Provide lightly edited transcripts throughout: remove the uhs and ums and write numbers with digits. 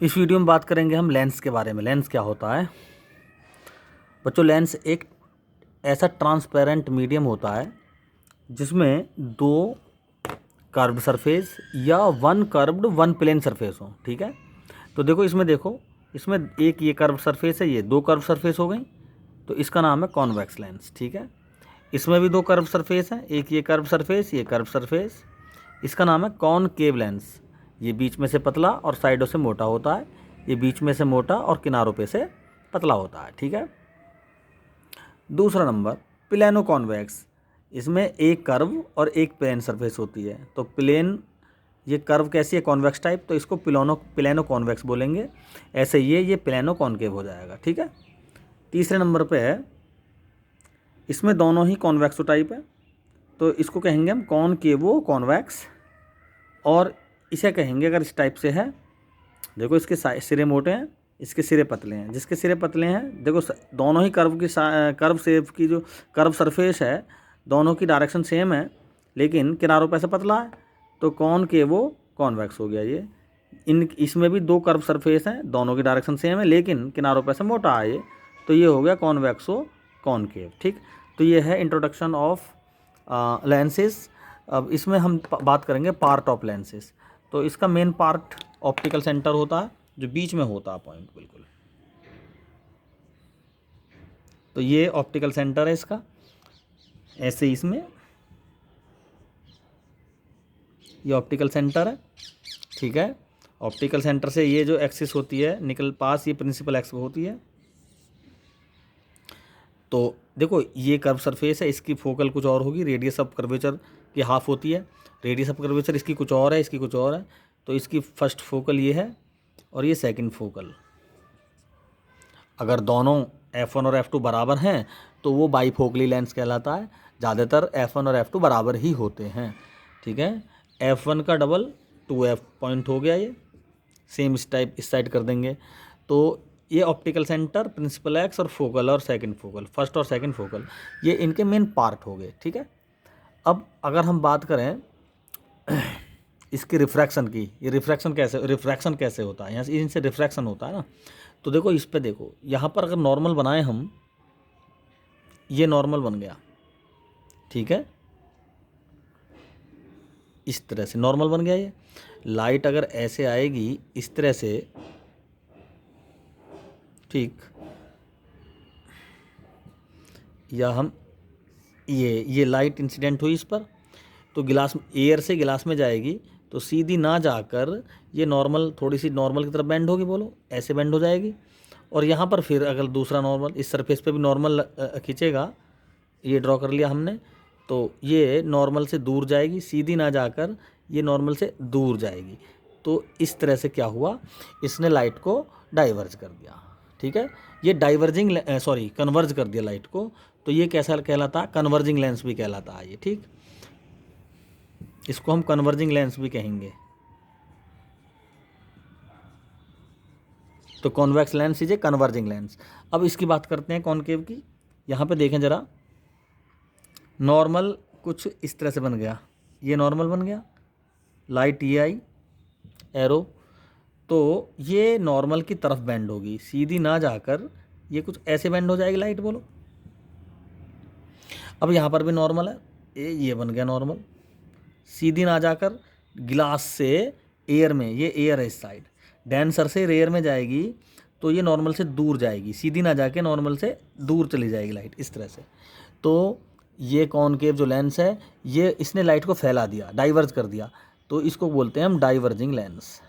इस वीडियो में बात करेंगे हम लेंस के बारे में। लेंस क्या होता है बच्चों? लेंस एक ऐसा ट्रांसपेरेंट मीडियम होता है जिसमें दो कर्व्ड सरफेस या one curved one plane surface हो। ठीक है, तो देखो इसमें एक ये कर्व सरफेस है, ये दो कर्व सरफेस हो गई, तो इसका नाम है कॉन्वेक्स लेंस। ठीक है, इसमें भी दो कर्व सरफेस है, एक ये कर्व सरफेस, ये कर्व सरफेस, इसका नाम है कॉनकेव लेंस। ये बीच में से पतला और साइडों से मोटा होता है, ये बीच में से मोटा और किनारों पे से पतला होता है। ठीक है, दूसरा नंबर प्लेनो कॉन्वेक्स। इसमें एक कर्व और एक प्लेन सरफेस होती है। तो प्लेन, ये कर्व कैसी है? कॉन्वेक्स टाइप, तो इसको प्लेनो कॉन्वेक्स बोलेंगे। ऐसे ये प्लेनो कॉनकेव हो जाएगा। ठीक है, तीसरे नंबर पे है, इसमें दोनों ही कॉन्वेक्सो टाइप है, तो इसको कहेंगे हम कॉनकेवो कॉन्वेक्स। और इसे कहेंगे अगर इस टाइप से है, देखो इसके सिरे मोटे हैं, इसके सिरे पतले हैं। जिसके सिरे पतले हैं, देखो दोनों ही कर्व शेप की जो कर्व सरफेस है, दोनों की डायरेक्शन सेम है लेकिन किनारों पे से पतला है, तो कॉनकेवो कॉन्वेक्स हो गया ये। इसमें भी दो कर्व सरफेस हैं, दोनों की डायरेक्शन सेम है लेकिन किनारों पे से मोटा है ये, तो ये हो गया कॉन्वेक्सो कॉनकेव। ठीक, तो ये है इंट्रोडक्शन ऑफ लेंसेज। अब इसमें हम बात करेंगे पार्ट ऑफ लेंसेज। तो इसका मेन पार्ट ऑप्टिकल सेंटर होता है, जो बीच में होता है पॉइंट बिल्कुल। तो ये ऑप्टिकल सेंटर है इसका, ऐसे इसमें ये ऑप्टिकल सेंटर है। ठीक है, ऑप्टिकल सेंटर से ये जो एक्सिस होती है निकल पास, ये प्रिंसिपल एक्सिस होती है। तो देखो ये कर्व सरफेस है, इसकी फोकल कुछ और होगी, रेडियस ऑफ कर्वेचर की हाफ होती है। रेडियस ऑफ कर्वेचर इसकी कुछ और है, इसकी कुछ और है। तो इसकी फर्स्ट फोकल ये है और ये सेकंड फोकल। अगर दोनों F1 और F2 बराबर हैं तो वो बाईफोकली लेंस कहलाता है। ज़्यादातर F1 और F2 बराबर ही होते हैं। ठीक है, F1 का डबल 2F पॉइंट हो गया, ये सेम इस टाइप इस साइड कर देंगे। तो ये ऑप्टिकल सेंटर, प्रिंसिपल एक्स और फोकल और सेकंड फोकल, फर्स्ट और सेकंड फोकल, ये इनके मेन पार्ट हो गए। ठीक है, अब अगर हम बात करें इसकी रिफ्रैक्शन की, ये रिफ्रैक्शन कैसे होता है? यहाँ से इनसे रिफ्रैक्शन होता है ना। तो देखो इस पे देखो, यहाँ पर अगर नॉर्मल बनाए हम, ये नॉर्मल बन गया। ठीक है, इस तरह से नॉर्मल बन गया। ये लाइट अगर ऐसे आएगी इस तरह से, ठीक, या हम ये लाइट इंसिडेंट हुई इस पर, तो गिलास एयर से गिलास में जाएगी, तो सीधी ना जाकर ये नॉर्मल, थोड़ी सी नॉर्मल की तरफ बेंड होगी, बोलो ऐसे बेंड हो जाएगी। और यहाँ पर फिर अगर दूसरा नॉर्मल इस सरफेस पे भी नॉर्मल खींचेगा, ये ड्रॉ कर लिया हमने, तो ये नॉर्मल से दूर जाएगी, सीधी ना जाकर ये नॉर्मल से दूर जाएगी। तो इस तरह से क्या हुआ, इसने लाइट को डाइवर्ज कर दिया। ठीक है, ये कन्वर्ज कर दिया लाइट को, तो ये कैसा कहलाता है? कन्वर्जिंग लेंस भी कहलाता है ये। ठीक, इसको हम कन्वर्जिंग लेंस भी कहेंगे। तो convex lens is a converging lens. अब इसकी बात करते हैं कॉनकेव की। यहाँ पे देखें ज़रा, नॉर्मल कुछ इस तरह से बन गया, ये नॉर्मल बन गया, लाइट ये आई एरो, तो ये नॉर्मल की तरफ बेंड होगी, सीधी ना जाकर ये कुछ ऐसे बेंड हो जाएगी लाइट, बोलो। अब यहाँ पर भी नॉर्मल है, ये बन गया नॉर्मल, सीधी ना जाकर गिलास से एयर में, ये एयर है इस साइड, डेंसर से रेयर में जाएगी, तो ये नॉर्मल से दूर जाएगी, सीधी ना जाके नॉर्मल से दूर चली जाएगी लाइट इस तरह से। तो ये कॉनकेव जो लेंस है, ये इसने लाइट को फैला दिया, डाइवर्ज कर दिया, तो इसको बोलते हैं हम डाइवर्जिंग लेंस।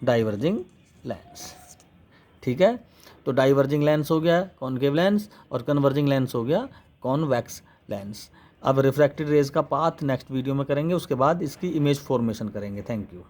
डाइवर्जिंग लेंस, ठीक है। तो डाइवर्जिंग लेंस हो गया कॉनकेव लेंस, और कन्वर्जिंग लेंस हो गया कॉन्वेक्स लेंस। अब रिफ्रैक्टेड रेज का पाथ नेक्स्ट वीडियो में करेंगे, उसके बाद इसकी इमेज फॉर्मेशन करेंगे। Thank you.